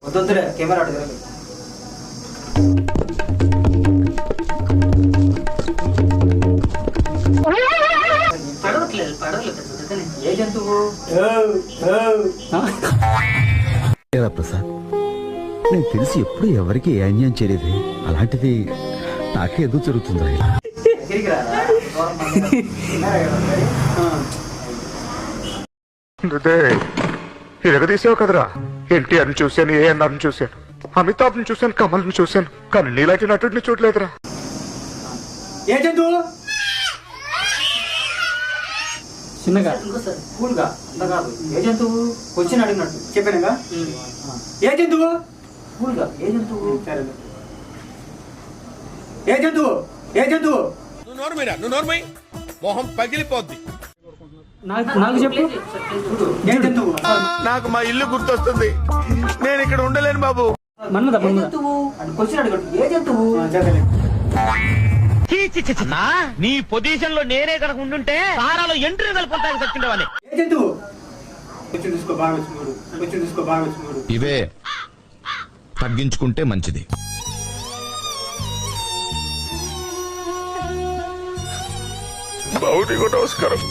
వద్దులే కెమెరా అటు ఏ జంతువు ప్రసాద్ నేను తెలిసి ఎప్పుడు ఎవరికి ఏ అన్యాయం చేయలేదు. అలాంటిది నాకే ఎదురు జరుగుతుందా? ఇరగదీసావు కదరా. ఎన్టీఆర్ని చూశాను, ఏఎన్ఆర్ని చూశాను, అమితాబ్ని చూశాను, కమల్ని చూశాను, కానీ నీలాంటి నటుడిని చూడలేదురా. ఏ జంతువు చిన్నగా కూల్గా అంత కాదు. ఏ జంతువు క్వశ్చన్ అడిగినట్టు చెప్పానుగా. ఏ జంతువు కూల్గా ఏ జంతువు ఏ జంతువు ఏ జంతువు మొహం పగిలిపోద్ది. నాకు చెప్పు ఏ జంతువు? నాకు మా ఇల్లు గుర్తొస్తుంది. నేను ఇక్కడ ఉండలేను బాబు. ఏ జంతువు అని క్వశ్చన్ అడిగట్టు ఏ జంతువు? నీ పొజిషన్ లో నేనే కనుక ఉండుంటే సారాలో ఎంట్రీ కలిపి చచ్చుండేవాడిని. ఏ జంతువు? క్వశ్చన్ తీసుకో బాగా వచ్చినాడు. క్వశ్చన్ తీసుకో బాగా వచ్చినాడు. ఇవే తగ్గించుకుంటే మంచిది. బావుడి నమస్కారం.